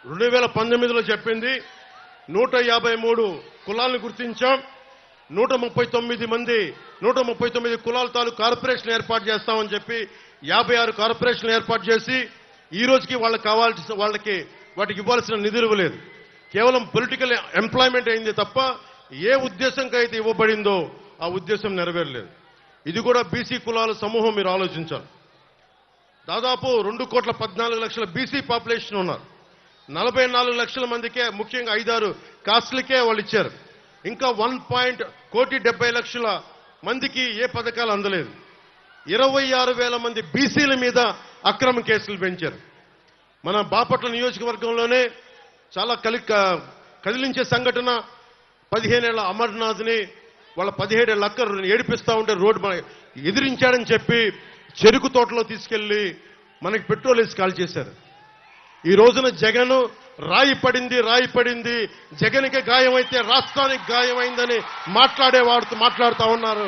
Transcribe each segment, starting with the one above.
2019లో చెప్పింది 153 కులాలను గుర్తించాం. 139 కులాల తాలూకు కార్పొరేషన్ ఏర్పాటు చేస్తామని చెప్పి 56 కార్పొరేషన్లు ఏర్పాటు చేసి ఈ రోజుకి వాళ్ళకి కావాల్సిన వాటికి ఇవ్వాల్సిన నిధులు ఇవ్వలేదు. కేవలం పొలిటికల్ ఎంప్లాయ్మెంట్ అయింది తప్ప ఏ ఉద్దేశంకి అయితే ఇవ్వబడిందో ఆ ఉద్దేశం నెరవేరలేదు. ఇది కూడా బీసీ కులాల సమూహం మీరు ఆలోచించాలి. దాదాపు 2,14,00,000 బీసీ పాపులేషన్ ఉన్నారు. 44 లక్షల మందికే ముఖ్యంగా 5-6 కాస్ట్లకే వాళ్ళు ఇచ్చారు. ఇంకా 1,70,00,000 మందికి ఏ పథకాలు అందలేదు. 26,000 మంది బీసీల మీద అక్రమ కేసులు పెంచారు. మన బాపట్ల నియోజకవర్గంలోనే చాలా కదిలించే సంఘటన 15 ఏళ్ల అమర్నాథ్ని వాళ్ళ 17 ఏళ్ల అక్క ఏడిపిస్తా ఉంటే రోడ్డు ఎదిరించాడని చెప్పి చెరుకు తోటలో తీసుకెళ్లి మనకి పెట్రోల్ వేసి కాల్ చేశారు. ఈ రోజున జగన్ రాయి పడింది జగన్కి గాయమైతే రాష్ట్రానికి గాయమైందని మాట్లాడుతూ ఉన్నారు.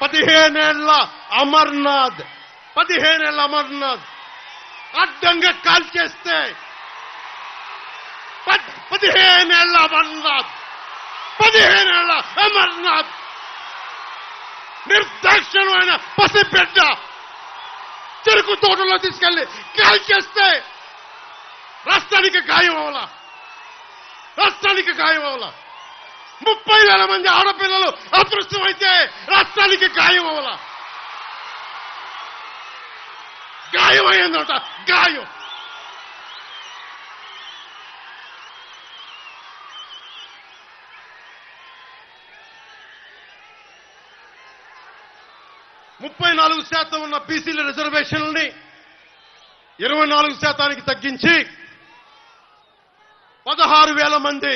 15 ఏళ్ల అమర్నాథ్ అడ్డంగా కాల్ చేస్తే 15 ఏళ్ల అమర్నాథ్ నిర్దాక్షిణ్యమైన పసిబిడ్డ చెరుకు తోటలో తీసుకెళ్లి కాల్ చేస్తే రాష్ట్రానికి గాయం అవలా. 30,000 మంది ఆడపిల్లలు అదృష్టమైతే రాష్ట్రానికి గాయం అవలా. గాయమైందట గాయం. %34 ఉన్న బీసీల రిజర్వేషన్లని 24% తగ్గించి 16,000 మంది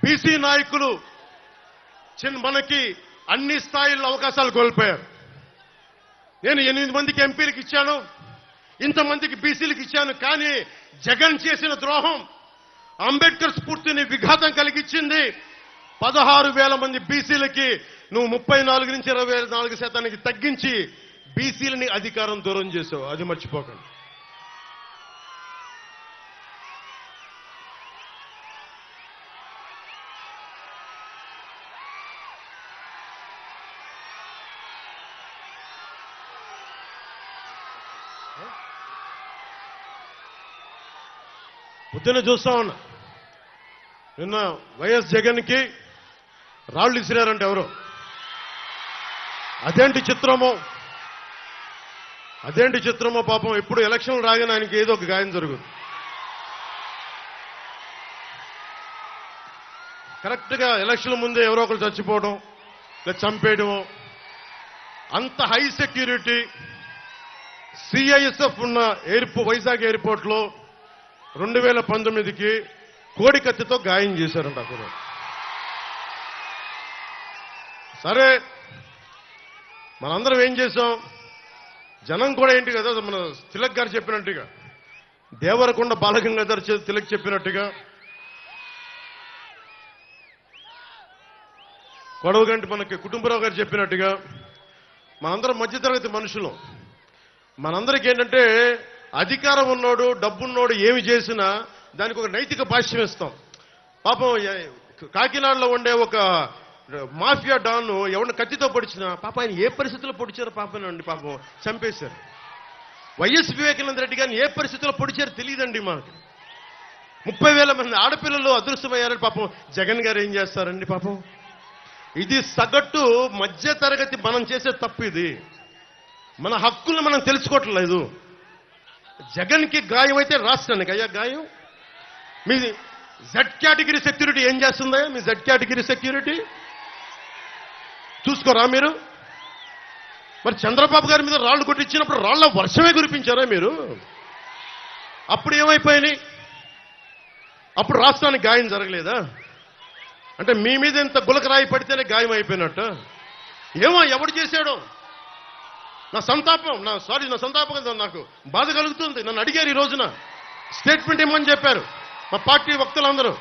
బీసీ నాయకులు మనకి అన్ని స్థాయిల్లో అవకాశాలు కోల్పోయారు. నేను 8 మందికి ఎంపీలకు ఇచ్చాను, ఇంతమందికి బీసీలకు ఇచ్చాను. కానీ జగన్ చేసిన ద్రోహం అంబేద్కర్ స్ఫూర్తిని విఘాతం కలిగించింది. 16,000 మంది బీసీలకి నువ్వు 34 నుంచి 24% తగ్గించి బీసీలని అధికారం దూరం చేసావు. అది మర్చిపోకండి. పొద్దున్న చూస్తా ఉన్నా, నిన్న వైఎస్ జగన్కి రాళ్లు ఇసిరారంటే ఎవరు? అదేంటి చిత్రమో పాపం. ఎప్పుడు ఎలక్షన్లు రాగానే ఆయనకి ఏదో ఒక గాయం జరుగుతుంది. కరెక్ట్గా ఎలక్షన్ ముందే ఎవరో ఒకరు చచ్చిపోవడం లేదా చంపేయడం. అంత హై సెక్యూరిటీ సిఐఎస్ఎఫ్ ఉన్న వైజాగ్ ఎయిర్పోర్ట్లో 2019కి కోడికత్తితో గాయం చేశారంట అక్కడ. సరే, మనందరం ఏం చేశాం? జనం కూడా ఏంటి కదా, మన తిలక్ గారు చెప్పినట్టుగా, దేవరకొండ బాలగంగాధర్ తిలక్ చెప్పినట్టుగా, కొడవగంటి మనకి కుటుంబరావు గారు చెప్పినట్టుగా, మనందరం మధ్యతరగతి మనుషులు. మనందరికీ ఏంటంటే అధికారం ఉన్నోడు డబ్బున్నోడు ఏమి చేసినా దానికి ఒక నైతిక భాష్యం ఇస్తాం. పాపం కాకినాడలో ఉండే ఒక మాఫియా డాన్ ఎవరిని కత్తితో పొడిచినా పాప ఆయన ఏ పరిస్థితుల్లో పొడిచారో పాపనండి, పాపం చంపేశారు. వైఎస్ వివేకానంద రెడ్డి గారిని ఏ పరిస్థితుల్లో పొడిచారో తెలియదండి మాకు. 30,000 మంది ఆడపిల్లలు అదృష్టమయ్యారని పాపం జగన్ గారు ఏం చేస్తారండి పాపం. ఇది సగటు మధ్య తరగతి మనం చేసే తప్పు. ఇది మన హక్కులను మనం తెలుసుకోవట్లేదు. జగన్కి గాయం అయితే రాష్ట్రానికి అయ్యా గాయం. మీ జెడ్ కేటగిరీ సెక్యూరిటీ ఏం చేస్తుందా? మీ జెడ్ కేటగిరీ సెక్యూరిటీ చూసుకోరా మీరు? మరి చంద్రబాబు గారి మీద రాళ్లు కొట్టించినప్పుడు రాళ్ల వర్షమే కురిపించారా మీరు? అప్పుడు ఏమైపోయినాయి? అప్పుడు రాష్ట్రానికి గాయం జరగలేదా? అంటే మీ మీద ఇంత గులకరాయి పడితేనే గాయం అయిపోయినట్టు. ఏమో ఎవడు చేశాడో నా సంతాపం కదా, నాకు బాధ కలుగుతుంది. నన్ను అడిగారు ఈ రోజున స్టేట్మెంట్ ఇమ్మని చెప్పారు మా పార్టీ వక్తలందరూ.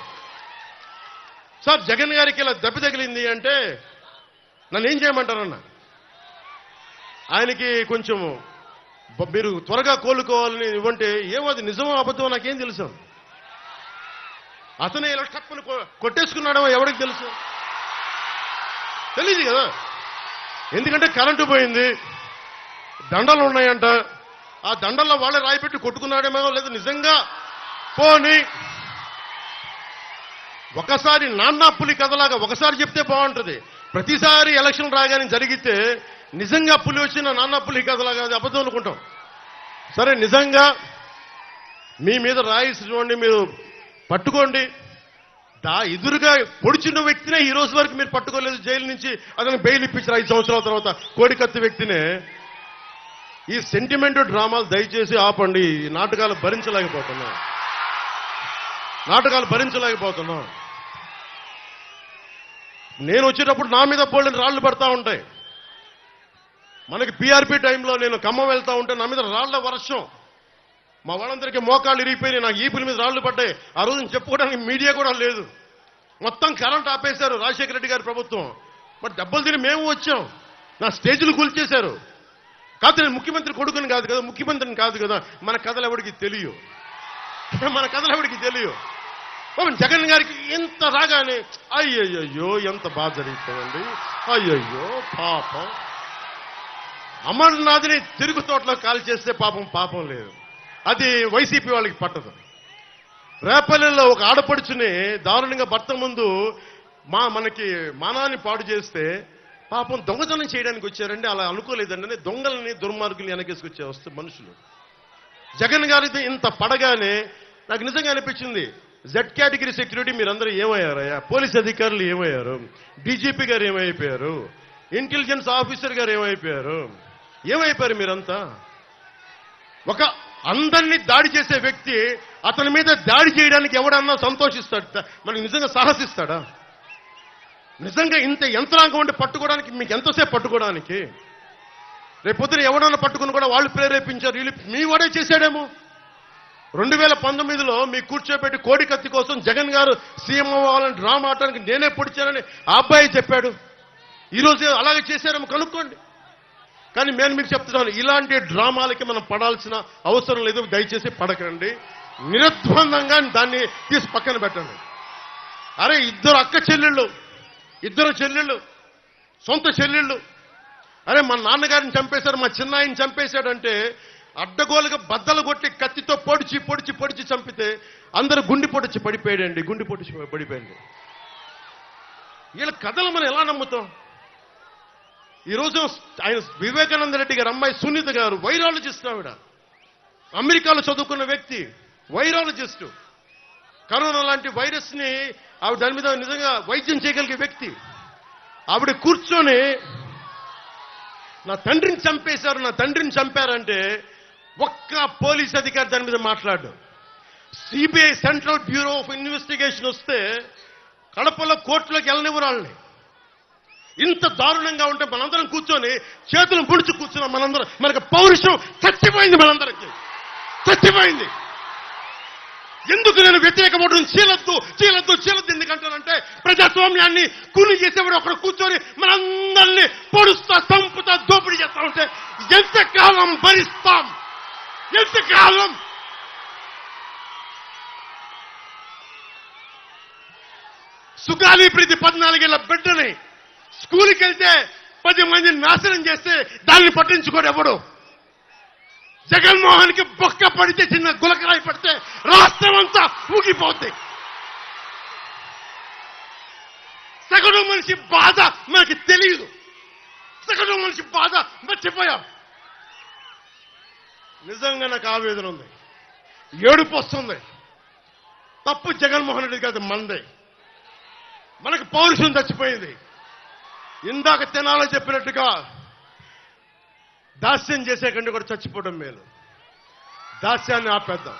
సార్ జగన్ గారికి ఇలా దెబ్బ తగిలింది అంటే నన్ను ఏం చేయమంటారన్న? ఆయనకి కొంచెం మీరు త్వరగా కోలుకోవాలని ఇవ్వంటే ఏమో అది నిజమో అబద్ధమో నాకేం తెలుసు. అతనే ఇలా టక్కుని కొట్టేసుకున్నాడేమో ఎవరికి తెలుసు? తెలియదు కదా. ఎందుకంటే కరెంటు పోయింది, దండలు ఉన్నాయంట, ఆ దండల్లో వాళ్ళే రాయిపెట్టి కొట్టుకున్నాడేమో, లేదా నిజంగా పోని ఒకసారి నాన్నా పులి కథలాగా ఒకసారి చెప్తే బాగుంటుంది. ప్రతిసారి ఎలక్షన్ రాగానే జరిగితే నిజంగా పులి వచ్చిన నాన్నా పులి కథలాగా అది అబద్ధం అనుకుంటాం. సరే, నిజంగా మీ మీద రాయిసి చూడండి, మీరు పట్టుకోండి. ఎదురుగా పొడిచిన వ్యక్తినే ఈ రోజు వరకు మీరు పట్టుకోలేదు. జైలు నుంచి అతను బెయిల్ ఇప్పించారు 5 సంవత్సరాల తర్వాత. కోడికత్తి వ్యక్తినే. ఈ సెంటిమెంట్ డ్రామాలు దయచేసి ఆపండి. ఈ నాటకాలు భరించలేకపోతున్నాం. నేను వచ్చేటప్పుడు నా మీద బోల్డెన్ రాళ్లు పడతా ఉంటాయి. మనకి పీఆర్పీ టైంలో నేను ఖమ్మం వెళ్తా ఉంటే నా మీద రాళ్ల వర్షం. మా వాళ్ళందరికీ మోకాళ్ళు ఇరిగిపోయినాయి, నాకు ఈపుల మీద రాళ్లు పడ్డాయి. ఆ రోజున చెప్పుకోవడానికి మీడియా కూడా లేదు. మొత్తం కరెంట్ ఆపేశారు రాజశేఖర రెడ్డి గారి ప్రభుత్వం. మరి దెబ్బలు తిని మేము వచ్చాం. నా స్టేజ్లు కూల్చేశారు. కాదు, నేను ముఖ్యమంత్రి కొడుకుని కాదు కదా, ముఖ్యమంత్రిని కాదు కదా. మన కథలు ఎవరికి తెలియవు. జగన్ గారికి ఎంత రాగానే అయ్యయ్యో ఎంత బాధ జరిగిపోయింది, అయ్యయ్యో పాపం. అమర్నాథ్ని తిరుగు తోటలో కాల్ చేస్తే పాపం లేదు. అది వైసీపీ వాళ్ళకి పట్టదు. రేపల్లెల్లో ఒక ఆడపడుచుని దారుణంగా భర్త ముందు మనకి మానాన్ని పాడు చేస్తే పాపం దొంగతనం చేయడానికి వచ్చారండి. అలా అనుకోలేదండి. దొంగలని దుర్మార్గుల్ని వెనకేసుకొచ్చే వస్తే మనుషులు. జగన్ గారిది ఇంత పడగానే నాకు నిజంగా అనిపించింది, జెడ్ కేటగిరీ సెక్యూరిటీ మీరందరూ ఏమయ్యారయ్యా? పోలీస్ అధికారులు ఏమయ్యారు? డీజీపీ గారు ఏమైపోయారు? ఇంటెలిజెన్స్ ఆఫీసర్ గారు ఏమైపోయారు మీరంతా? ఒక అందరినీ దాడి చేసే వ్యక్తి అతని మీద దాడి చేయడానికి ఎవడన్నా సంతోషిస్తాడు? మనకి నిజంగా సాహసిస్తాడా? నిజంగా ఇంత యంత్రాంగం ఉండి పట్టుకోవడానికి మీకు ఎంతసేపు పట్టుకోవడానికి? రేపొద్దున ఎవడన్నా పట్టుకుని కూడా వాళ్ళు ప్రేరేపించారు, వీళ్ళు మీ వాడే చేశాడేమో. 2019లో మీ కూర్చోబెట్టి కోడికత్తి కోసం జగన్ గారు సీఎం అవ్వాలని డ్రామా ఆడటానికి నేనే పొడిచానని ఆ అబ్బాయి చెప్పాడు. ఈరోజు అలాగే చేశారేమో కనుక్కోండి. కానీ నేను మీకు చెప్తున్నాను, ఇలాంటి డ్రామాలకి మనం పడాల్సిన అవసరం లేదు. దయచేసి పడకండి. నిర్ద్వందంగా దాన్ని తీసి పక్కన పెట్టండి. అరే, ఇద్దరు చెల్లెళ్ళు, సొంత చెల్లెళ్ళు. అరే, మా నాన్నగారిని చంపేశారు, మా చిన్నాయిని చంపేశాడంటే అడ్డగోలుగా బద్దలు కొట్టి కత్తితో పొడిచి చంపితే అందరూ గుండెపోటొచ్చి పడిపోయాడు. వీళ్ళ కథలు మనం ఎలా నమ్ముతాం? ఈరోజు ఆయన వివేకానంద రెడ్డి గారు అమ్మాయి సునీత గారు వైరాలజిస్ట్. ఆవిడ అమెరికాలో చదువుకున్న వ్యక్తి, వైరాలజిస్టు. కరోనా లాంటి వైరస్ ని ఆవిడ దాని మీద నిజంగా వైద్యం చేయగలిగే వ్యక్తి. ఆవిడ కూర్చొని నా తండ్రిని చంపారంటే ఒక్క పోలీస్ అధికారి దాని మీద మాట్లాడు. CBI central bureau of investigation వస్తే కడపలో కోర్టులోకి వెళ్ళనివ్వరు వాళ్ళని. ఇంత దారుణంగా ఉంటే మనందరం కూర్చొని చేతులు పొడిచి కూర్చున్నాం. మనకు పౌరుషం చచ్చిపోయింది. చచ్చిపోయింది. ఎందుకు నేను వ్యతిరేకపడడం? చీలద్దు ఎందుకంటానంటే ప్రజాస్వామ్యాన్ని కూలి చేసేవాడు ఒకడు కూర్చొని మనందరినీ పొడుస్తా, చంపుతా, దోపిడీ చేస్తా ఉంటే ఎంతకాలం భరిస్తాం? ఎంతకాలం? సుగాలి ప్రీతి 14 ఏళ్ల బిడ్డని స్కూల్కి వెళ్తే 10 మందిని నాశనం చేస్తే దాన్ని పట్టించుకోడు ఎవడు. జగన్మోహన్ కి బొక్క పడితే, చిన్న గులకరాయి పడితే రాష్ట్రం అంతా ఊగిపోద్ది. సగటు మనిషి బాధ మనకి తెలియదు. సగటు మనిషి బాధ మర్చిపోయాం. నిజంగా నాకు ఆవేదన ఉంది, ఏడుపు వస్తుంది. తప్పు జగన్మోహన్ రెడ్డి కాదు, మందే. మనకు పౌరుషం చచ్చిపోయింది. ఇందాక తెనాలో చెప్పినట్టుగా దాస్యం చేసే కంటే కూడా చచ్చిపోవడం మేలు. దాస్యాన్ని ఆపేద్దాం.